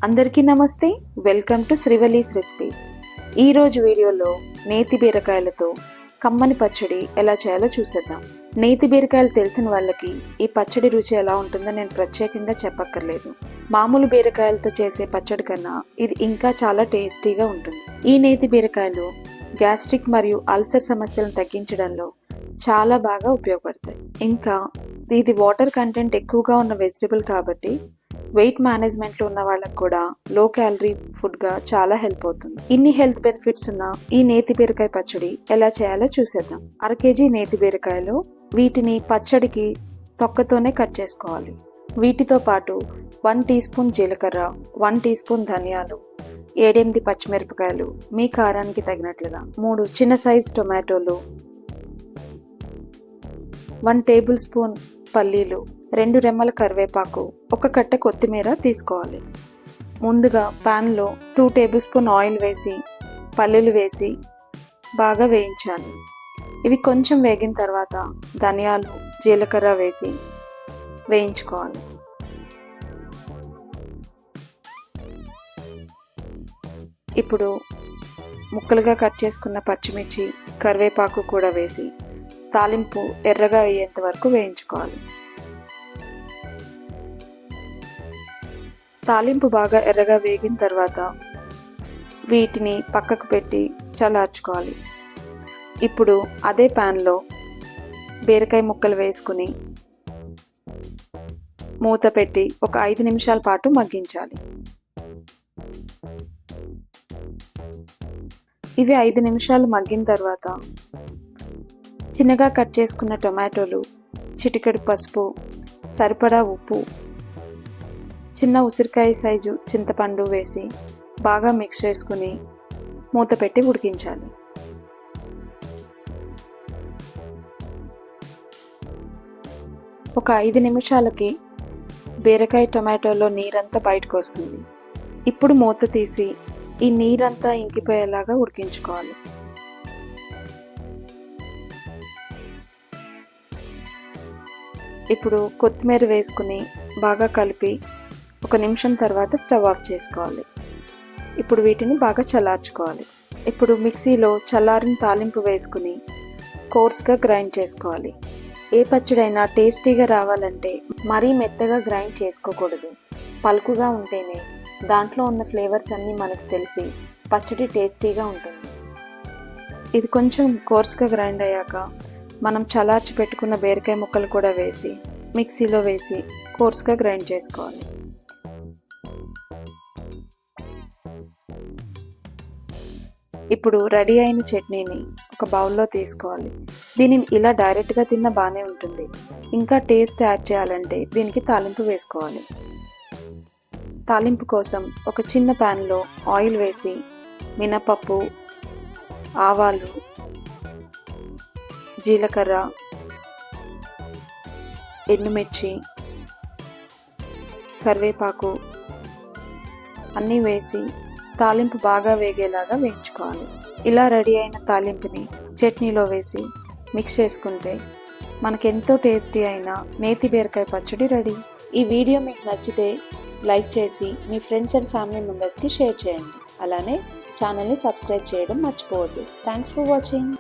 అందరికీ నమస్తే. Welcome to Srivalli's recipes. ఈరోజు వీడియోలో నేతి బీరకాయలతో కమ్మని పచ్చడి ఎలా చేయాలో చూసేద్దాం. నేతి బీరకాయలు తెలిసిన వాళ్ళకి ఈ పచ్చడి రుచి ఎలా ఉంటుందో నేను ప్రత్యేకంగా చెప్పక్కర్లేదు. మామూలు బీరకాయలతో చేసే పచ్చడి కన్నా ఇది ఇంకా చాలా టేస్టీగా ఉంటుంది. ఈ నేతి బీరకాయలు గ్యాస్ట్రిక్ మరియు అల్సర్ సమస్యలను తగ్గించడంలో చాలా బాగా ఉపయోగపడతాయి. ఇంకా ఇది వాటర్ కంటెంట్ ఎక్కువగా ఉన్న వెజిటబుల్ కాబట్టి వెయిట్ మేనేజ్మెంట్లో ఉన్న వాళ్ళకు కూడా లో క్యాలరీ ఫుడ్గా చాలా హెల్ప్ అవుతుంది. ఇన్ని హెల్త్ బెనిఫిట్స్ ఉన్న ఈ నేతి బీరకాయ పచ్చడి ఎలా చేయాలో చూసేద్దాం. 1/2 కేజీ నేతి బీరకాయలు, వీటిని పచ్చడికి తొక్కతోనే కట్ చేసుకోవాలి. వీటితో పాటు 1 టీ స్పూన్ జీలకర్ర, 1 టీ స్పూన్ ధనియాలు, 7-8 పచ్చిమిరపకాయలు, మీ కారానికి తగినట్లుగా, 3 చిన్న సైజ్ టొమాటోలు, 1 టేబుల్ స్పూన్ పల్లీలు, 2 రెమ్మల కరివేపాకు, 1 కట్ట కొత్తిమీర తీసుకోవాలి. ముందుగా ప్యాన్లో 2 టేబుల్ స్పూన్ ఆయిల్ వేసి పల్లీలు వేసి బాగా వేయించాలి. ఇవి కొంచెం వేగిన తర్వాత ధనియాలు, జీలకర్ర వేసి వేయించుకోవాలి. ఇప్పుడు ముక్కలుగా కట్ చేసుకున్న పచ్చిమిర్చి, కరివేపాకు కూడా వేసి తాలింపు ఎర్రగా అయ్యేంత వరకు వేయించుకోవాలి. తాలింపు బాగా ఎర్రగా వేగిన తర్వాత వీటిని పక్కకు పెట్టి చల్లార్చుకోవాలి. ఇప్పుడు అదే ప్యాన్లో బీరకాయ ముక్కలు వేసుకుని మూత పెట్టి ఒక 5 నిమిషాల పాటు మగ్గించాలి. ఇవి 5 నిమిషాలు మగ్గిన తర్వాత చిన్నగా కట్ చేసుకున్న టొమాటోలు, చిటికెడు పసుపు, సరిపడా ఉప్పు, చిన్న ఉసిరికాయ సైజు చింతపండు వేసి బాగా మిక్స్ చేసుకుని మూత పెట్టి ఉడికించాలి. ఒక 5 నిమిషాలకి బీరకాయ టొమాటోలో నీరంతా బయటకు వస్తుంది. ఇప్పుడు మూత తీసి ఈ నీరంతా ఇంకిపోయేలాగా ఉడికించుకోవాలి. ఇప్పుడు కొత్తిమీర వేసుకుని బాగా కలిపి 1 నిమిషం తర్వాత స్టవ్ ఆఫ్ చేసుకోవాలి. ఇప్పుడు వీటిని బాగా చల్లార్చుకోవాలి. ఇప్పుడు మిక్సీలో చల్లారిన తాలింపు వేసుకుని కోర్స్గా గ్రైండ్ చేసుకోవాలి. ఏ పచ్చడైనా టేస్టీగా రావాలంటే మరీ మెత్తగా గ్రైండ్ చేసుకోకూడదు. పలుకుగా ఉంటేనే దాంట్లో ఉన్న ఫ్లేవర్స్ అన్నీ మనకు తెలిసి పచ్చడి టేస్టీగా ఉంటుంది. ఇది కొంచెం కోర్స్గా గ్రైండ్ అయ్యాక మనం చల్లార్చి పెట్టుకున్న బీరకాయ ముక్కలు కూడా వేసి మిక్సీలో వేసి కోర్స్గా గ్రైండ్ చేసుకోవాలి. ఇప్పుడు రెడీ అయిన చట్నీని ఒక బౌల్లో తీసుకోవాలి. దీనిని ఇలా డైరెక్ట్గా తిన్న బాగానే ఉంటుంది. ఇంకా టేస్ట్ యాడ్ చేయాలంటే దీనికి తాలింపు వేసుకోవాలి. తాలింపు కోసం ఒక చిన్న ప్యాన్లో ఆయిల్ వేసి మినపప్పు, ఆవాలు, జీలకర్ర, ఎండుమిర్చి, కరివేపాకు అన్నీ వేసి తాలింపు బాగా వేగేలాగా వేయించుకోవాలి. ఇలా రెడీ అయిన తాలింపుని చట్నీలో వేసి మిక్స్ చేసుకుంటే మనకెంతో టేస్టీ అయిన నేతి బీరకాయ పచ్చడి రెడీ. ఈ వీడియో మీకు నచ్చితే లైక్ చేసి మీ ఫ్రెండ్స్ అండ్ ఫ్యామిలీ మెంబర్స్కి షేర్ చేయండి. అలానే ఛానల్ని సబ్స్క్రైబ్ చేయడం మర్చిపోవద్దు. Thanks for watching.